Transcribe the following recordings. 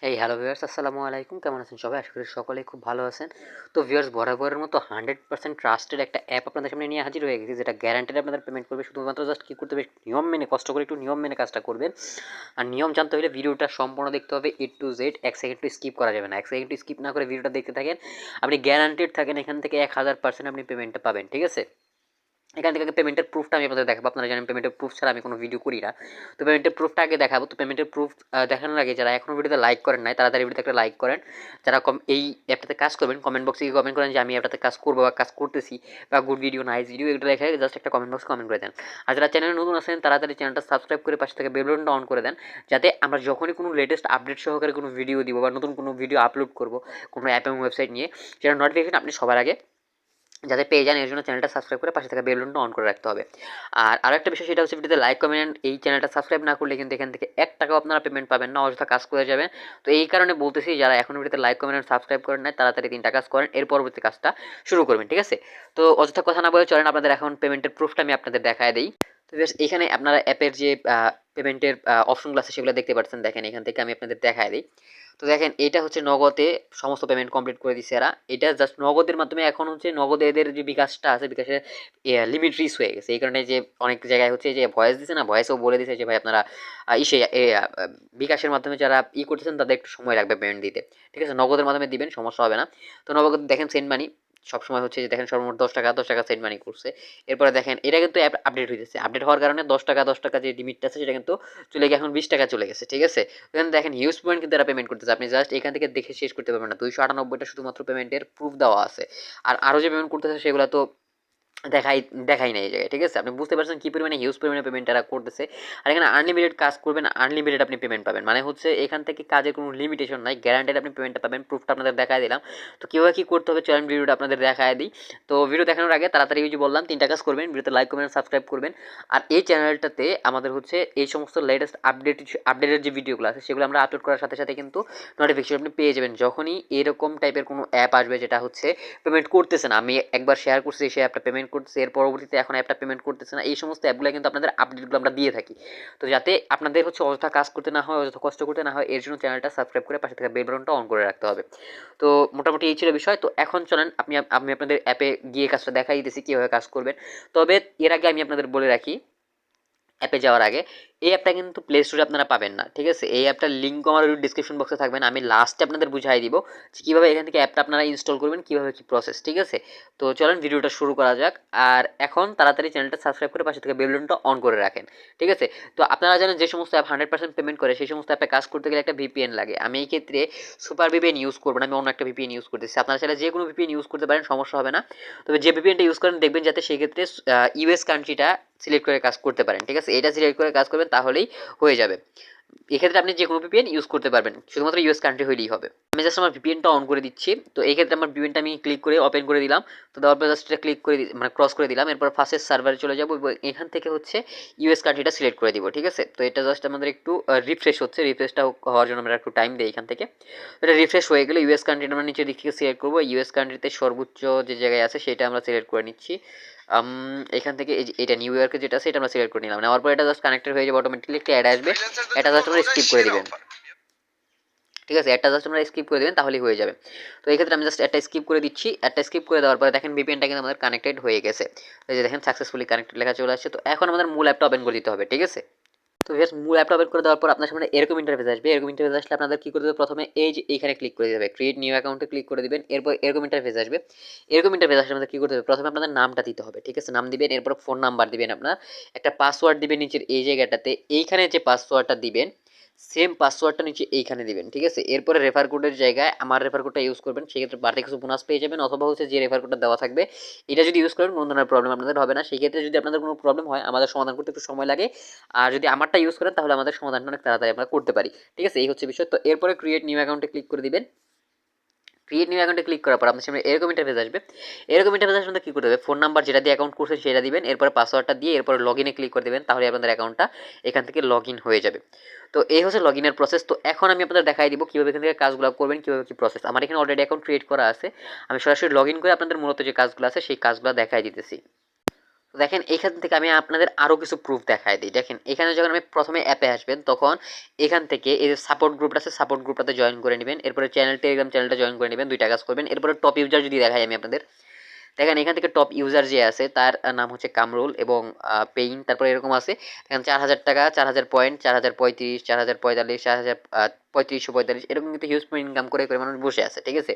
Hey hello viewers, আসসালামু আলাইকুম। কেমন আছেন সবাই? আশা করি সকলেই খুব ভালো আছেন। তো ভিউয়ার্স, বরাবরের মতো 100% ট্রাস্টেড একটা অ্যাপ আপনাদের সামনে নিয়ে হাজির হয়ে গেছি, যেটা গ্যারান্টেড আপনাদের পেমেন্ট করবে। শুধুমাত্র জাস্ট কী করতে হবে, নিয়ম মেনে, কষ্ট করে একটু নিয়ম মেনে কাজটা করবেন। আর নিয়ম জানতে হলে ভিডিওটা সম্পূর্ণ দেখতে হবে, A to Z। 1 second skip করা যাবে না। 1 সেকেন্ড স্কিপ না করে ভিডিওটা দেখতে থাকেন। আপনি গ্যারান্টেড থাকেন এখান থেকে 1000% আপনি পেমেন্টটা পাবেন, ঠিক আছে? এখান থেকে আগে পেমেন্টের প্রুফটা আমি আপনাদের দেখাবো। আপনারা জানেন পেমেন্টের প্রুফ ছাড়া আমি কোনো ভিডিও করি না। তো পেমেন্টের প্রুফটা আগে দেখাবো। তো পেমেন্টের প্রুফ দেখানোর আগে যারা এখনও ভিডিওতে লাইক করেন নাই, তাড়াতাড়ি ভিডিওতে একটা লাইক করেন। যারা এই অ্যাপটাতে কাজ করবেন, কমেন্ট বক্সে গিয়ে কমেন্ট করেন যে আমি অ্যাপটাতে কাজ করবো বা কাজ করতেছি, বা গুড ভিডিও, নাইস ভিডিও, এগুলো লেখা জাস্ট একটা কমেন্ট বক্সে কমেন্ট করে দেন। আর যারা চ্যানেলে নতুন আছেন, তাড়াতাড়ি চ্যানেলটা সাবস্ক্রাইব করে পাশে থেকে বেল বাটনটা অন করে দেন, যাতে আমরা যখনই কোনো লেটেস্ট আপডেট সহকারে কোনো ভিডিও দিব বা নতুন কোনো ভিডিও আপলোড করবো কোনো অ্যাপ এবং ওয়েবসাইট নিয়ে, সেটা নোটিফিকেশন আপনি সবার আগে যাতে পেয়ে যান, এর জন্য চ্যানেলটা সাবস্ক্রাইব করে পাশে থাকা বেল বাটনটা অন করে রাখতে হবে। আর আরেকটা বিষয়, সেটা হচ্ছে ভিডিওতে লাইক কমেন্ট, এই চ্যানেলটা সাবস্ক্রাইব না করলে কিন্তু এখান থেকে 1 টাকাও আপনারা পেমেন্ট পাবেন না, অযথা কাজ করে যাবেন। তো এই কারণে বলতেছি, যারা এখন ভিডিওতে লাইক কমেন্ট সাবস্ক্রাইব করেন নাই, তাড়াতাড়ি 3টা কাজ করেন, এর পরবর্তী কাজটা শুরু করবেন, ঠিক আছে? তো অযথা কথা না বলে চলেন আপনাদের এখন পেমেন্টের প্রুফটা আমি আপনাদের দেখায় দিই। তো বেশ, এখানে আপনারা অ্যাপের যে পেমেন্টের অপশনগুলো আছে সেগুলো দেখতে পাচ্ছেন। দেখেন, এখান থেকে আমি আপনাদের দেখায় দিই। তো দেখেন, এটা হচ্ছে নগদে সমস্ত পেমেন্ট কমপ্লিট করে দিচ্ছে এরা। এটা জাস্ট নগদের মাধ্যমে। এখন হচ্ছে নগদে এদের যে বিকাশটা আছে, বিকাশের লিমিট রিচ হয়ে গেছে। এই কারণে যে অনেক জায়গায় হচ্ছে যে ভয়েস দিছে না, ভয়েসেও বলে দিছে যে ভাই আপনারা ইসে বিকাশের মাধ্যমে যারা করতেছেন তাদের একটু সময় লাগবে পেমেন্ট দিতে, ঠিক আছে? নগদের মাধ্যমে দিবেন, সমস্যা হবে না। তো নগদ দেখেন সেন্ড মানি সবসময় হচ্ছে যে দেখেন সর্বমোট 10 টাকা সেন্ড মানি করছে। এরপরে দেখেন, এটা কিন্তু অ্যাপ আপডেট হয়েছে। আপডেট হওয়ার কারণে 10 টাকা যে লিমিটটা আছে সেটা কিন্তু চলে গিয়ে এখন 20 টাকা চলে গেছে, ঠিক আছে? এখানে দেখেন হিউজ পয়েন্ট কিন্তু এরা পেমেন্ট করতেছে। আপনি জাস্ট এখান থেকে দেখে শেষ করতে পারবেন না। 298টা শুধুমাত্র পেমেন্টের প্রুফ দেওয়া আছে। আর আরও যে পেমেন্ট করতেছে সেগুলো তো দেখাই দেখাই নাই এই জায়গায়, ঠিক আছে? আপনি বুঝতে পারছেন কী পরিমাণে হিউজ পরিমাণে পেমেন্ট এরা করতেছে। আর এখানে আনলিমিটেড কাজ করবেন, আনলিমিটেড আপনি পেমেন্ট পাবেন। মানে হচ্ছে এখান থেকে কাজের কোনো লিমিটেশন নাই, গ্যারান্টেড আপনি পেমেন্টটা পাবেন। প্রুফটা আপনাদের দেখায় দিলাম। তো কীভাবে কী করতে হবে চলেন ভিডিওটা আপনাদের দেখায় দিই। তো ভিডিও দেখানোর আগে তাড়াতাড়ি ওই যে বললাম 3টা কাজ করবেন, ভিডিওতে লাইক কমেন্ট সাবস্ক্রাইব করবেন। আর এই চ্যানেলটাতে আমাদের হচ্ছে এই সমস্ত লেটেস্ট আপডেটের যে ভিডিওগুলো আছে সেগুলো আমরা আপলোড করার সাথে সাথে কিন্তু নোটিফিকেশন আপনি পেয়ে যাবেন যখনই এরকম টাইপের কোনো অ্যাপ আসবে যেটা হচ্ছে পেমেন্ট করতেছে না। আমি একবার শেয়ার করছি, সেই অ্যাপটা পেমেন্ট করতেছে, এর পরবর্তীতে এখন অ্যাপটা পেমেন্ট করতেছে না। এই সমস্ত অ্যাপগুলো কিন্তু আপনাদের আপডেটগুলো আমরা দিয়ে থাকি। তো যাতে আপনাদের হচ্ছে অযথা কাজ করতে না হয়, অযথা কষ্ট করতে না হয়, এর জন্য চ্যানেলটা সাবস্ক্রাইব করে পাশে থাকা বেল বাটনটা অন করে রাখতে হবে। তো মোটামুটি এই ছিল বিষয়। তো এখন চলেন আমি আপনাদের অ্যাপে গিয়ে কাজটা দেখাই দিতেছি কীভাবে কাজ করবেন। তবে এর আগে আমি আপনাদের বলে রাখি, অ্যাপে যাওয়ার আগে, এই অ্যাপটা কিন্তু প্লে স্টোরে আপনারা পাবেন না, ঠিক আছে? এই অ্যাপটার লিঙ্ক আমার ডিসক্রিপশন বক্সে থাকবে না। আমি লাস্টে আপনাদের বুঝাই দিব যে কীভাবে এখান থেকে অ্যাপটা আপনারা ইনস্টল করবেন, কীভাবে কী প্রসেস, ঠিক আছে? তো চলেন ভিডিওটা শুরু করা যাক। আর এখন তাড়াতাড়ি চ্যানেলটা সাবস্ক্রাইব করে পাশে থেকে বেল বাটনটা অন করে রাখেন, ঠিক আছে? তো আপনারা জানেন যে সমস্ত অ্যাপ 100% পেমেন্ট করে, সেই সমস্ত অ্যাপে কাজ করতে গেলে একটা ভিপিএন লাগে। আমি এই ক্ষেত্রে সুপার ভিপিএন ইউজ করবো না, আমি অন্য একটা ভিপিএন ইউজ করতেছি। আপনারা চাইলে যে কোনো ভিপিএন ইউজ করতে পারেন, সমস্যা হবে না। তবে যে ভিপিএনটা ইউজ করেন দেখবেন যাতে সেই ক্ষেত্রে ইউএস কান্ট্রিটা সিলেক্ট করে কাজ করতে পারেন, ঠিক আছে? এটা সিলেক্ট করে কাজ করবেন, তাহলেই হয়ে যাবে। এক্ষেত্রে আপনি যে কোনো ভিপিএন ইউজ করতে পারবেন, শুধুমাত্র ইউএস কান্ট্রি হলেই হবে। আমি জাস্ট আমার ভিপিএনটা অন করে দিচ্ছি। তো এই ক্ষেত্রে আমার ভিপিএনটা আমি ক্লিক করে ওপেন করে দিলাম। তো দেওয়ার পর জাস্ট এটা ক্লিক করে মানে ক্রস করে দিলাম। এরপর ফার্স্টের সার্ভারে চলে যাবো এবং এখান থেকে হচ্ছে ইউএস কান্ট্রিটা সিলেক্ট করে দিব, ঠিক আছে? তো এটা জাস্ট আমাদের একটু রিফ্রেশ হচ্ছে। রিফ্রেশটা হওয়ার জন্য আমরা একটু টাইম দিই এখান থেকে। এটা রিফ্রেশ হয়ে গেলে ইউএস কান্ট্রিটা আমরা নিচের দিক থেকে সিলেক্ট করবো। ইউএস কান্ট্রিতে সর্বোচ্চ যে জায়গায় আছে সেটা আমরা সিলেক্ট করে নিচ্ছি। এখান থেকে এই যে এটা নিউ ইয়র্কে যেটা আছে এটা আমরা সিলেক্ট করে নিলাম। নেওয়ার পর এটা জাস্ট কানেক্টেড হয়ে যাবে, অটোমেটিকলি একটা অ্যাড আসবে। এটা জাস্ট আমরা স্কিপ করে দিবেন, ঠিক আছে? একটা জাস্ট আমরা স্কিপ করে দেবেন, তাহলেই হয়ে যাবে। তো এই ক্ষেত্রে আমি জাস্ট একটা স্কিপ করে দিচ্ছি। একটা স্কিপ করে দেওয়ার পরে দেখেন ভিপিএনটা কিন্তু আমাদের কানেক্টেড হয়ে গেছে। এই যে দেখেন সাকসেসফুলি কানেক্টেড লেখা চলে আসছে। তো এখন আমাদের মূল অ্যাপটা ওপেন করে দিতে হবে, ঠিক আছে? তো জাস্ট মূল অ্যাপটা ওপেন করে দেওয়ার পর আপনার সামনে এরকম ইন্টারফেস আসবে। এরকম ইন্টারফেস আসলে আপনাদের কী করতে হবে, প্রথমে এই যে এইখানে ক্লিক করে দিতে হবে, ক্রিয়েট নিউ অ্যাকাউন্টে ক্লিক করে দিবেন। এরপর এরকম ইন্টারফেস আসবে। এরকম ইন্টারফেস আসলে আমাদের কী করতে হবে, প্রথমে আপনাদের নামটা দিতে হবে, ঠিক আছে? নাম দিবেন, এরপর ফোন নাম্বার দিবেন, আপনার একটা পাসওয়ার্ড দিবেন নিচের এই জায়গাটাতে। এইখানে যে পাসওয়ার্ডটা দিবেন সেম পাসওয়ার্ডটা নিচে এইখানে দিবেন, ঠিক আছে? এরপরে রেফার কোডের জায়গায় আমার রেফার কোডটা ইউজ করবেন, সেক্ষেত্রে বাড়তি কিছু বোনাস পেয়ে যাবেন। অথবা হচ্ছে যে রেফার কোডটা দেওয়া থাকবে এটা যদি ইউজ করেন কোনো ধরনের প্রবলেম আপনাদের হবে না। সেক্ষেত্রে যদি আপনাদের কোনো প্রবলেম হয়, আমাদের সমাধান করতে একটু সময় লাগে। আর যদি আমারটা ইউজ করেন তাহলে আমাদের সমাধানটা অনেক তাড়াতাড়ি আমরা করতে পারি, ঠিক আছে? এই হচ্ছে বিষয়। তো এরপরে ক্রিয়েট নিউ অ্যাকাউন্টে ক্লিক করে দিবেন। ক্রিয়েট নিউ অ্যাকাউন্টে ক্লিক করার পর আপনার সামনে এরকম ইন্টারফেস আসবে। এরকম ইন্টারফেস আসলে কী করতে হবে, ফোন নাম্বার যেটা দিয়ে অ্যাকাউন্ট করছেন সেটা দিবেন, এরপরে পাসওয়ার্ডটা দিয়ে এরপরে লগ ইনে ক্লিক করে দেবেন, তাহলে আপনাদের অ্যাকাউন্টটা এখান থেকে লগ ইন হয়ে যাবে। তো এই হচ্ছে লগ ইনের প্রসেস। তো এখন আমি আপনাদের দেখাই দিব কীভাবে এখান থেকে কাজগুলো করবেন, কীভাবে কী প্রসেস। আমার এখানে অলরেডি অ্যাকাউন্ট ক্রিয়েট করা আছে। আমি সরাসরি লগ ইন করে আপনাদের মূলত যে কাজগুলো আছে সেই কাজগুলো দেখাই দিতেছি। তো দেখেন এখান থেকে আমি আপনাদের আরও কিছু প্রুফ দেখাই দিই। দেখেন এখানে যখন আমি প্রথমে অ্যাপে আসবেন তখন এখান থেকে এই যে সাপোর্ট গ্রুপটা আছে, সাপোর্ট গ্রুপটাতে জয়েন করে নেবেন। এরপরে চ্যানেল, টেলিগ্রাম চ্যানেলটা জয়েন করে নেবেন, 2টা কাজ করবেন। এরপরে টপ ইউজার যদি দেখাই আমি আপনাদের, দেখেন এখান থেকে টপ ইউজার যে আছে তার নাম হচ্ছে কামরুল এবং পেইন, তারপরে এরকম আছে দেখেন 4000 টাকা, 4000 পয়েন্ট, 4035, 4045, 4000 3545, এরকম কিন্তু হিউজ ইনকাম করে করে মানুষ বসে আছে, ঠিক আছে।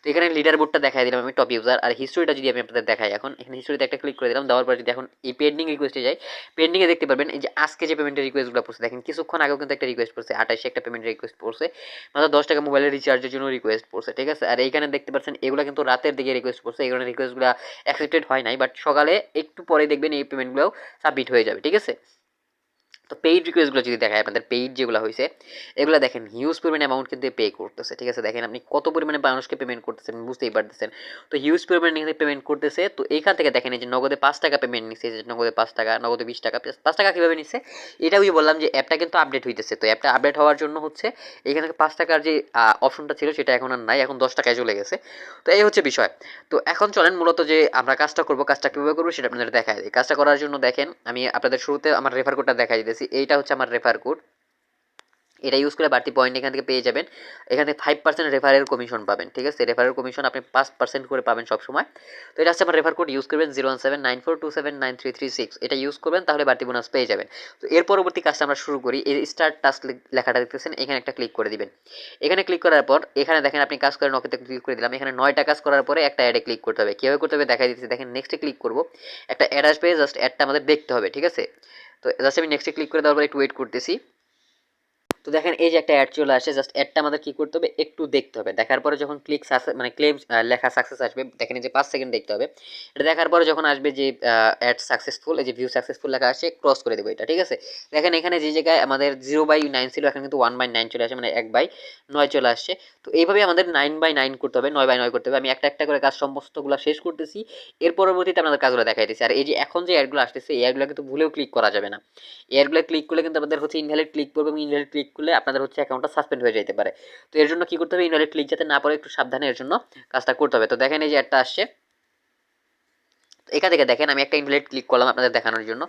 তো এখানে লিডার বোর্ডটা দেখাই দিলাম আমি টপ ইউজার। আর হিস্ট্রিটা যদি আমি আপনাদের দেখাই, এখন এখানে হিস্ট্রিতে একটা ক্লিক করে দিলাম, দেওয়ার পরে যদি এখন এই পেন্ডিং রিকোয়েস্টে যাই, পেন্ডিংয়ে দেখতে পারবেন এই যে আজকে যে পেমেন্টের রিকোয়েস্টগুলো পড়ছে, দেখেন কিছুক্ষণ আগেও কিন্তু একটা রিকোয়েস্ট পড়ছে, 28 একটা পেমেন্টের রিকোয়েস্ট পড়ছে, মাত্র 10 টাকা মোবাইলের রিচার্জের জন্য রিকোয়েস্ট পড়ছে, ঠিক আছে। আর এইখানে দেখতে পাচ্ছেন এগুলো কিন্তু রাতের দিকে রিকোয়েস্ট পড়ছে, এগুলো রিকোয়েস্টগুলো অ্যাকসেপ্টেড হয় নাই, বাট সকালে একটু পরে দেখবেন এই পেমেন্টগুলো সাবমিট হয়ে যাবে, ঠিক আছে। তো পেইড রিকোয়েস্টগুলো যদি দেখায় আপনাদের, পেইড যেগুলো হয়েছে এগুলো দেখেন হিউজ পরিমাণ অ্যামাউন্ট কিন্তু পে করতেছে, ঠিক আছে। দেখেন আপনি কত পরিমাণে মানুষকে পেমেন্ট করতেছেন বুঝতেই পারতেছেন। তো হিউজ পরিমাণে এখানে পেমেন্ট করতেছে। তো এইখান থেকে দেখেন এই যে নগদে 5 টাকা পেমেন্ট নিচ্ছে, যে নগদে 5 টাকা, নগদে 20 টাকা। 5 টাকা কীভাবে নিচ্ছে এটাও বললাম যে অ্যাপটা কিন্তু আপডেট হইতেছে। তো অ্যাপটা আপডেট হওয়ার জন্য হচ্ছে এখানে থেকে 5 টাকার যে অপশনটা ছিল সেটা এখন আর নাই, এখন 10 টাকায় চলে গেছে। তো এই হচ্ছে বিষয়। তো এখন চলেন মূলত যে আমরা কাজটা করবো, কাজটা কীভাবে করবো সেটা আপনাদের দেখায় দিই। কাজটা করার জন্য দেখেন আমি আপনাদের শুরুতে আমার রেফার কোডটা দেখাই দিতেছি। এইটা হচ্ছে আমার রেফার কোড, এটা ইউজ করে বাড়তি পয়েন্ট এখান থেকে পেয়ে যাবেন। এখান থেকে 5% রেফারের কমিশন পাবেন, ঠিক আছে। রেফারের কমিশন আপনি 5% করে পাবেন সবসময়। তো এটা হচ্ছে আমার রেফার কোড, ইউজ করবেন 01794279336, এটা ইউজ করবেন তাহলে বাড়তি বোনাস পেয়ে যাবেন। তো এর পরবর্তী কাজটা আমরা শুরু করি। এই স্টার্ট টাস্ক লেখাটা দেখতেছেন, এখানে একটা ক্লিক করে দিবেন। এখানে ক্লিক করার পর এখানে দেখেন আপনি কাজ করেন, ওকেতে ক্লিক করে দিলাম। এখানে 9টা কাজ করার পরে একটা অ্যাডে ক্লিক করতে হবে। কীভাবে করতে হবে দেখাই দিচ্ছি। দেখেন নেক্সটে ক্লিক করব, একটা অ্যাড আসবে, জাস্ট অ্যাডটা আমাদের দেখতে হবে, ঠিক আছে। তো জাস্ট আমি নেক্সটে ক্লিক করে দেওয়ার পর একটু ওয়েট করতেছি। তো দেখেন এই যে একটা অ্যাড চলে আসে, জাস্ট অ্যাডটা আমাদের কি করতে হবে একটু দেখতে হবে। দেখার পরে যখন ক্লিক সাকসেস মানে ক্লেম লেখা সাকসেস আসবে, দেখেন এই যে 5 সেকেন্ড দেখতে হবে। এটা দেখার পরে যখন আসবে যে অ্যাড সাকসেসফুল, এই যে ভিউ সাকসেসফুল লেখা আসে, ক্রস করে দেবো এটা, ঠিক আছে। দেখেন এখানে যে জায়গায় আমাদের 0/9 ছিল এখানে কিন্তু 1/9 চলে আসে, মানে 1/9 চলে আসছে। তো এইভাবে আমাদের 9/9 করতে হবে, 9/9 করতে হবে। আমি একটা একটা করে কাজ সমস্তগুলো শেষ করতেছি, এর পরবর্তীতে আপনাদের কাজগুলো দেখাই দিচ্ছি। আর এই যে এখন যে অ্যাডগুলো আসতেছে এই অ্যাডগুলো কিন্তু ভুলেও ক্লিক করা যাবে না। এয়ারগুলো ক্লিক করলে কিন্তু আমাদের হচ্ছে ইনভ্যালিড ক্লিক করবে, এবং ইনভ্যালিড ক্লিক করলে আপনাদের হচ্ছে অ্যাকাউন্টটা সাসপেন্ড হয়ে যেতে পারে। তো এর জন্য কি করতে হবে, ইনভ্যালিড ক্লিক যাতে না পড়ে একটু সাবধানে এর জন্য কাজটা করতে হবে। তো দেখেন এই যে একটা আসছে, এখান থেকে দেখেন আমি একটা ইনভ্যালিড ক্লিক করলাম আপনাদের দেখানোর জন্য।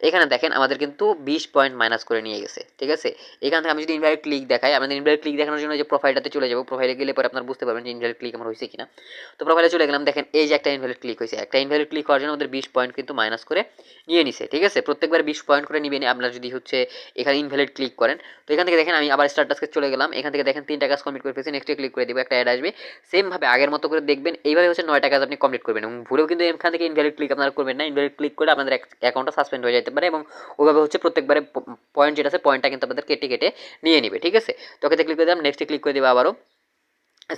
এখানে দেখেন আমাদের কিন্তু 20 পয়েন্ট মাইনাস করে নিয়ে গেছে, ঠিক আছে। এখান থেকে আমি যদি ইনভ্যালিড ক্লিক দেখাই, আমাদের ইনভ্যালিড ক্লিক দেখানোর জন্য যে প্রোফাইলটাতে চলে যাবো, প্রোফাইলে গেলে পরে আপনারা বুঝতে পারবেন যে ইনভ্যালিড ক্লিক আমার হয়েছে কিনা। তো প্রোফাইলে চলে গেলাম, দেখেন এই যে একটা ইনভ্যালিড ক্লিক হয়েছে। একটা ইনভ্যালিড ক্লিক হওয়ার জন্য আমাদের 20 পয়েন্ট কিন্তু মাইনাস করে নিয়ে নিছে, ঠিক আছে। প্রত্যেকবার 20 পয়েন্ট করে নিবেন আপনারা যদি হচ্ছে এখানে ইনভ্যালিড ক্লিক করেন। তো এখান থেকে দেখেন আমি আবার স্টার্ট টাস্কে চলে গেলাম। এখান থেকে দেখেন 3টা কাজ কমপ্লিট করে ফেলেছি, নেক্সটে ক্লিক করে দিব, একটা অ্যাড আসবে। সেমভাবে আগের মতো করে দেখবেন, এইভাবে হচ্ছে 9টা কাজ আপনি কমপ্লিট করবেন, এবং ভুলেও কিন্তু এখান থেকে ইনভ্যালিড ক্লিক আপনারা করবেন না। ইনভ্যালিড ক্লিক করে আপনাদের অ্যাকাউন্টটা সাসপেন্ড হয়ে যেতে পারে, এবং ওইভাবে হচ্ছে প্রত্যেকবারে পয়েন্ট যেটা আছে পয়েন্টটা কিন্তু আপনাদের কেটে কেটে নিয়ে নিবে, ঠিক আছে। তো ওকে ক্লিক করে দিলাম, নেক্সটে ক্লিক করে দেবো আবারও।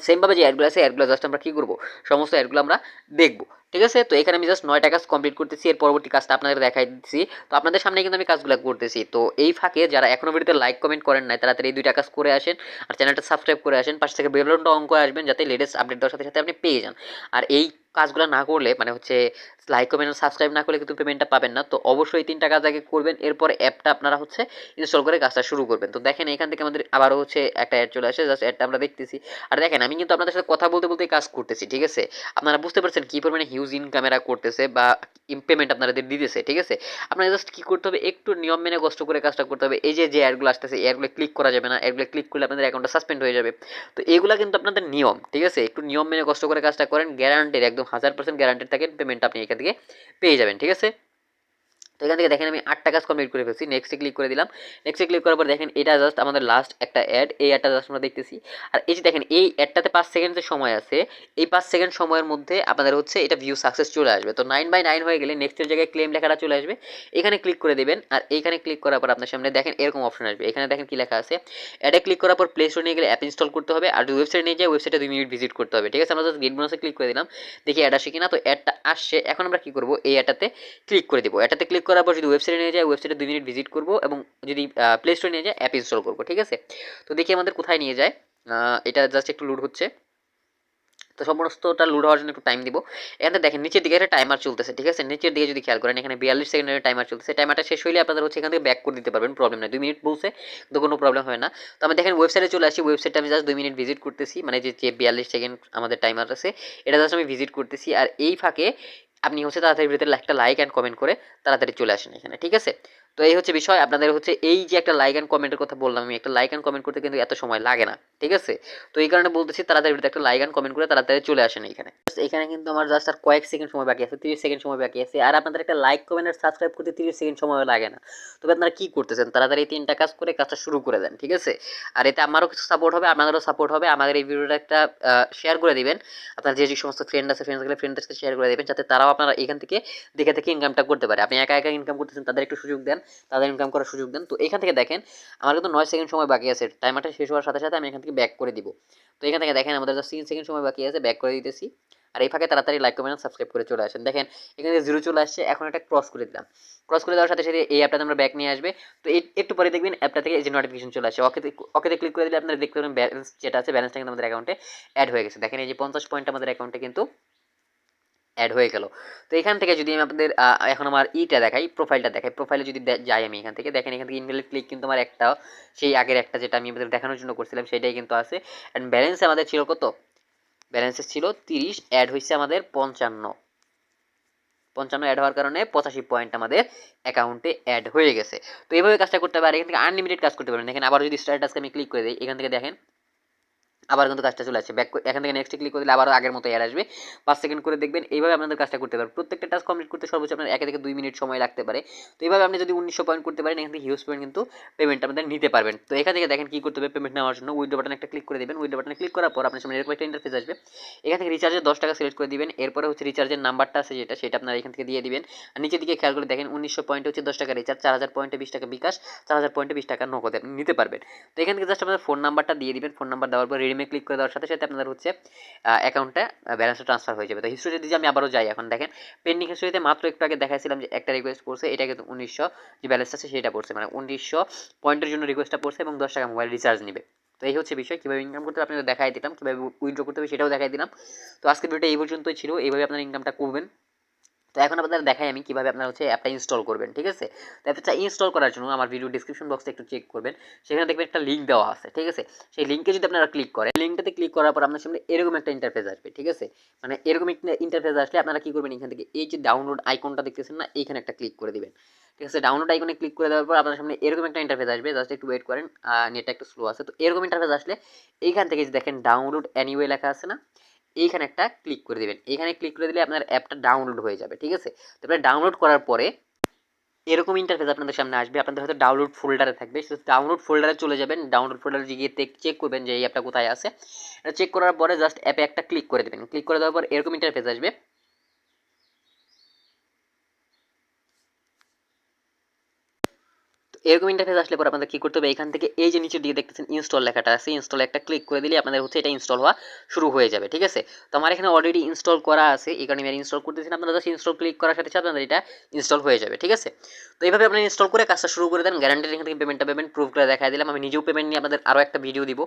সেমভাবে যে অ্যাডগুলো আছে অ্যাডগুলো জাস্ট আমরা কী করবো, সমস্ত অ্যাডগুলো আমরা দেখবো, ঠিক আছে। তো এখানে আমি জাস্ট 9টা কাজ কমপ্লিট করতেছি, এর পরবর্তী কাজটা আপনাদের দেখাই দিচ্ছি। তো আপনাদের সামনে কিন্তু আমি কাজগুলো করতেছি। তো এই ফাঁকে যারা এখনো ভিডিওতে লাইক কমেন্ট করেন নাই, তাড়াতাড়ি এই 2টা কাজ করে আসেন, আর চ্যানেলটা সাবস্ক্রাইব করে আসেন, পাশ থেকে বেল বাটনটা অন করে আসবেন, যাতে লেটেস্ট আপডেট দেওয়ার সাথে সাথে আপনি পেয়ে যান। আর এই কাজগুলো না করলে মানে হচ্ছে লাইক কমেন্ট সাবস্ক্রাইব না করলে কিন্তু পেমেন্টটা পাবেন না। তো অবশ্যই 3টা কাজ আগে করবেন, এরপর অ্যাপটা আপনারা হচ্ছে ইনস্টল করে কাজটা শুরু করবেন। তো দেখেন এখান থেকে আমাদের আবারও হচ্ছে একটা অ্যাড চলে আসে, জাস্ট অ্যাডটা আমরা দেখতেছি। আর দেখেন আমি কিন্তু আপনাদের সাথে কথা বলতে বলতে কাজ করতেছি, ঠিক আছে। আপনারা বুঝতে পারছেন কী পরিমাণে হিউজ ইনকামেরা করতেছে বা পেমেন্ট আপনাদের দিতেছে, ঠিক আছে। আপনারা জাস্ট কী করতে হবে, একটু নিয়ম মেনে কষ্ট করে কাজটা করতে হবে। এই যে যে অ্যাডগুলো আসতেছে এই অ্যাডগুলো ক্লিক করা যাবে না, অ্যাডগুলো ক্লিক করলে আপনাদের অ্যাকাউন্টটা সাসপেন্ড হয়ে যাবে। তো এগুলো কিন্তু আপনাদের নিয়ম, ঠিক আছে। একটু নিয়ম মেনে কষ্ট করে কাজটা করেন, গ্যারান্টেড, একদম 1000% গ্যারান্টেড থাকেন পেমেন্ট আপনি এখান থেকে পেয়ে যাবেন, ঠিক আছে। তো এখান থেকে দেখেন আমি 8টা কাজ কমপ্লিট করে ফেলছি, নেক্সটে ক্লিক করে দিলাম। নেক্সটে ক্লিক করার পর দেখেন এটা জাস্ট আমাদের লাস্ট একটা অ্যাড, এই অ্যাডটা জাস্ট আমরা দেখতেছি। আর এই যে দেখেন এই অ্যাডটাতে 5 সেকেন্ড যে সময় আছে, এই 5 সেকেন্ড সময়ের মধ্যে আপনাদের হচ্ছে এটা ভিউ সাকসেস চলে আসবে। তো 9/9 হয়ে গেলে নেক্সটের জায়গায় ক্লেম লেখাটা চলে আসবে, এখানে ক্লিক করে দেবেন। আর এইখানে ক্লিক করার পর আপনার সামনে দেখেন এরকম অপশন আসবে, এখানে দেখেন কি লেখা আছে, অ্যাডে ক্লিক করার পর প্লে স্টোরে নিয়ে গেলে অ্যাপ ইনস্টল করতে হবে, আর যদি ওয়েবসাইট নিয়ে যায় ওয়েবসাইটে 2 মিনিট ভিজিট করতে হবে, ঠিক আছে। আমরা জাস্ট গেট বোনাসে ক্লিক করে দিলাম, দেখি অ্যাড আসে কিনা। তো অ্যাডটা আসছে, এখন আমরা কি করব, এই অ্যাডটাতে ক্লিক করে দেবো। এটাতে ক্লিক করার পর যদি ওয়েবসাইটে নিয়ে যায় ওয়েবসাইটে 2 মিনিট ভিজিট করবো, এবং যদি প্লে স্টোরে নিয়ে যায় অ্যাপ ইনস্টল করবো, ঠিক আছে। তো দেখি আমাদের কোথায় নিয়ে যায়, এটা জাস্ট একটু লোড হচ্ছে। তো সমস্তটা লোড হওয়ার জন্য একটু টাইম দিব। এখানে দেখেন নিচের দিকে একটা টাইমার চলতেছে, ঠিক আছে। নিচের দিকে যদি খেয়াল করেন এখানে 42 সেকেন্ডের টাইমার চলতেছে। টাইমারটা শেষ হইলে আপনাদের হচ্ছে এখান থেকে ব্যাক করে দিতে পারবেন, প্রবলেম নাই। 2 মিনিট বলছে তো কোনো প্রবলেম হয় না। তো আমি দেখেন ওয়েবসাইটে চলে আসি, ওয়েবসাইটে আমি জাস্ট 2 মিনিট ভিজিট করতেছি, মানে যে 42 সেকেন্ড আমাদের টাইমার আছে এটা জাস্ট আমি ভিজিট করতেছি। আর এই ফাঁকে আপনি হচ্ছে তাড়াতাড়ি ভিডিওতে একটা লাইক অ্যান্ড কমেন্ট করে তাড়াতাড়ি চলে আসেন এখানে, ঠিক আছে? তো এই হচ্ছে বিষয়, আপনাদের হচ্ছে এই যে একটা লাইক অ্যান্ড কমেন্টের কথা বললাম, আমি একটা লাইক অ্যান্ড কমেন্ট করতে কিন্তু এত সময় লাগে না, ঠিক আছে? তো এই কারণে বলতেছি তাড়াতাড়ি ভিডিওতে একটা লাইক অ্যান্ড কমেন্ট করে তাড়াতাড়ি চলে আসেন এখানে। এখানে কিন্তু আমার জাস্ট আর কয়েক সেকেন্ড সময় বাকি আছে, 30 সেকেন্ড সময় বাকি আছে। আর আপনাদের একটা লাইক কমেন্ট আর সাবস্ক্রাইব করতে 30 সেকেন্ড সময় লাগে না। তবে আপনারা কি করতেছেন, তাড়াতাড়ি এই 3টা কাজ করে কাজটা শুরু করে দেন, ঠিক আছে? আর এতে আমারও কিছু সাপোর্ট হবে, আপনাদেরও সাপোর্ট হবে। আমাদের এই ভিডিওটা একটা শেয়ার করে দিবেন, আপনার যে সমস্ত ফ্রেন্ড আছে ফ্রেন্ডদেরকে শেয়ার করে দেবেন, যাতে তারাও আপনারা এখান থেকে দেখে থেকে ইনকামটা করতে পারে। আপনি একা একা ইনকাম করতেছেন, তাদের একটু সুযোগ দেন, তাদের ইনকাম করার সুযোগ দেন। তো এখান থেকে দেখেন আমার কিন্তু 9 সেকেন্ড সময় বাকি আছে, টাইমারটা শেষ হওয়ার সাথে সাথে আমি এখান থেকে ব্যাক করে দিব। তো এখান থেকে দেখেন আমাদের 3 সেকেন্ড সময় বাকি আছে, ব্যাক করে দিতেছি। আর এই ফাঁকে তাড়াতাড়ি লাইক কমেন্ট সাবস্ক্রাইব করে চলে আসেন। দেখেন এখানে 0 চলে আসছে, এখন এটা ক্রস করে দিলাম। ক্রস করে দেওয়ার সাথে সাথে এই অ্যাপটাতে আমরা ব্যাক নিয়ে আসবে। তো একটু পরে দেখবেন অ্যাপটা থেকে এই যে নোটিফিকেশন চলে আসে, ওকেতে ক্লিক করে দিলে আপনারা দেখতে পাবেন ব্যালেন্স যেটা আছে, ব্যালেন্সটা কিন্তু আমাদের অ্যাকাউন্টে অ্যাড হয়ে গেছে। দেখেন এই যে 50 পয়েন্ট আমাদের অ্যাকাউন্টে কিন্তু অ্যাড হয়ে গেল। তো এখান থেকে যদি আমি আপনাদের এখন আমার ইটা দেখাই, প্রোফাইলটা দেখাই, প্রোফাইলে যদি যাই আমি এখান থেকে, দেখেন এখান থেকে ইনভ্যালিড ক্লিক কিন্তু আমার একটা, সেই আগের একটা যেটা আমি আপনাদের দেখানোর জন্য করছিলাম সেটাই কিন্তু আছে। অ্যান্ড ব্যালেন্স আমাদের ছিল কত, ব্যালেন্সে ছিল 30, অ্যাড হয়েছে আমাদের 55। 55 অ্যাড হওয়ার কারণে 85 পয়েন্ট আমাদের অ্যাকাউন্টে অ্যাড হয়ে গেছে। তো এইভাবে কাজটা করতে পারে, এখান থেকে আনলিমিটেড কাজ করতে পারেন। দেখেন আবার যদি স্টার্ট টাস্কে আমি ক্লিক করে দিই, এখান থেকে দেখেন আবার কিন্তু কাজটা চলে আসছে। ব্যাক এখান থেকে নেক্সটে ক্লিক করে দিলে আবারও আগের মতো অ্যাড আসবে, 5 সেকেন্ড করে দেখবেন। এইভাবে আপনাদের কাজটা করতে পারবেন। প্রত্যেকটা টাস্ক কমপ্লিট করতে সর্বোচ্চ আপনার 1 থেকে 2 মিনিট সময় লাগতে পারে। তো এইভাবে আপনি যদি 1900 পয়েন্ট করতে পারেন, এখান থেকে হিউজ পয়েন্ট কিন্তু পেমেন্ট আপনাদের নিতে পারবেন। তো এখান থেকে দেখেন কি করতে হবে, পেমেন্ট নেওয়ার জন্য উইথড্র বাটনে একটা ক্লিক করে দিবেন। উইথড্র বাটনে ক্লিক করার পর আপনার সামনে এরকম একটা ইন্টারফেস আসবে। এখান থেকে রিচার্জের 10 টাকা সিলেক্ট করে দিবেন। এরপরে হচ্ছে রিচার্জের নাম্বারটা আছে যেটা, সেটা আপনারা এখান থেকে দিয়ে দিবেন। আর নিচের দিকে খেয়াল করে দেখেন 1900 পয়েন্টে হচ্ছে 10 টাকা রিচার্জ, 4000 পয়েন্টে 20 টাকা বিকাশ, 4000 পয়েন্টে 20 টাকা নগদে আপনি নিতে পারবেন। তো এখান থেকে জাস্ট আপনাদের ফোন নাম্বারটা দিয়ে দিবেন। ফোন নাম্বার দেওয়ার পর রিডিমে ক্লিক করে দেওয়ার সাথে সাথে আপনাদের হচ্ছে অ্যাকাউন্টে ব্যালেন্সটা ট্রান্সফার হয়ে যাবে। তো হিস্ট্রি যদি আমি আবারও যাই, এখন দেখেন পেন্ডিং হিস্ট্রিতে মাত্র একটু আগে দেখাইছিলাম যে একটা রিকোয়েস্ট পড়ছে, এটা কিন্তু 1900 যে ব্যালেন্স আছে সেটা পড়ছে, মানে 1900 পয়েন্টের জন্য রিকোয়েস্টটা পড়ছে এবং 10 টাকা মোবাইল রিচার্জ নেবে। তো এই হচ্ছে বিষয়, কীভাবে ইনকাম করতে হবে আপনাদের দেখাই দিলাম, কীভাবে উইথড্র করতে হবে সেটাও দেখাই দিলাম। তো আজকের ভিডিওটা এই পর্যন্তই ছিল, এইভাবে আপনারা ইনকামটা করবেন। তো এখন আপনাদের দেখাই আমি কীভাবে আপনারা হচ্ছে অ্যাপটা ইনস্টল করবেন, ঠিক আছে? তো অ্যাপটা ইনস্টল করার জন্য আমার ভিডিও ডিসক্রিপশন বক্সে একটু চেক করবেন, সেখানে দেখবেন একটা লিঙ্ক দেওয়া আছে, ঠিক আছে? সেই লিঙ্কে যদি আপনারা ক্লিক করেন, লিঙ্কটাতে ক্লিক করার পর আপনার সামনে এরকম একটা ইন্টারফেস আসবে, ঠিক আছে? মানে এরকম একটা ইন্টারফেস আসলে আপনারা কী করবেন, এখান থেকে এই যে ডাউনলোড আইকনটা দেখতেছেন না, এইখানে একটা ক্লিক করে দিবেন, ঠিক আছে? ডাউনলোড আইকনে ক্লিক করে দেওয়ার পর আপনার সামনে এরকম একটা ইন্টারফেস আসবে, জাস্ট একটু ওয়েট করেন, নেটটা একটু স্লো আছে। তো এরকম ইন্টারফেস আসলে এইখান থেকে যে দেখেন ডাউনলোড অ্যানিওয়ে লেখা আছে না, এইখানে একটা ক্লিক করে দিবেন। এইখানে ক্লিক করে দিলে আপনার অ্যাপটা ডাউনলোড হয়ে যাবে, ঠিক আছে? তারপরে ডাউনলোড করার পরে এরকম ইন্টারফেস আপনাদের সামনে আসবে, আপনাদের হয়তো ডাউনলোড ফোল্ডারে থাকবে, সো ডাউনলোড ফোল্ডারে চলে যাবেন। ডাউনলোড ফোল্ডারে গিয়ে চেক করবেন যে এই অ্যাপটা কোথায় আছে। এটা চেক করার পরে জাস্ট অ্যাপে একটা ক্লিক করে দেবেন। ক্লিক করে দেওয়ার পর এরকম ইন্টারফেস আসবে। এরকম ইন্টারফেস আসলে পরে আপনাদের কি করতে হবে, এখান থেকে এই যে নিচের দিকে দেখতেছেন ইনস্টল লেখাটা আছে, ইনস্টল একটা ক্লিক করে দিলে আপনাদের হচ্ছে এটা ইনস্টল হওয়া শুরু হয়ে যাবে, ঠিক আছে? তো আমার এখানে অলরেডি ইনস্টল করা আছে, এই কারণে আমি ইনস্টল করতেছি না। আপনারা জাস্ট ইনস্টল ক্লিক করার সাথে সাথে আপনাদের এটা ইনস্টল হয়ে যাবে, ঠিক আছে? তো এইভাবে আপনারা ইনস্টল করে কাজটা শুরু করে দেন। গ্যারান্টিড এখান থেকে পেমেন্টটা পেমেন্ট প্রুফ করে দেখাই দিলাম। আমি নিজেও পেমেন্ট নিয়ে আপনাদের আরও একটা ভিডিও দিব,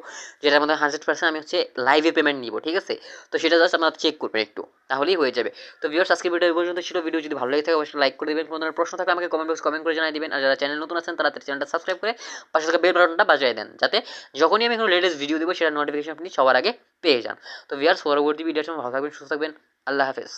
যেটার মধ্যে 100% আমি হচ্ছে লাইভে পেমেন্ট নিব, ঠিক আছে? তো সেটা জাস্ট আপনারা চেক করবেন একটু, তাহলেই হয়ে যাবে। তো ভিউয়ার্স আজকে ভিডিও এই পর্যন্ত ছিল। ভিডিও যদি ভালো লেগে থাকে অবশ্যই লাইক করে দেবেন। কোনো ধরনের প্রশ্ন থাকলে আমাকে কমেন্ট বক্স কমেন্ট করে জানিয়ে দিবেন। আর যারা চ্যানেল নতুন আছেন তারা চ্যানেলটা সাবস্ক্রাইব করে পাশে থাকা বেল বাটনটা বাজিয়ে দেন, যাতে যখনই আমি কোনো লেটেস্ট ভিডিও দেবো সেটার নোটিফিকেশন আপনি সবার আগে পেয়ে যান। তো ভিউয়ার্স পরবর্তী ভিডিওর সময় ভালো থাকবেন, সুস্থ থাকবেন। আল্লাহ হাফেজ।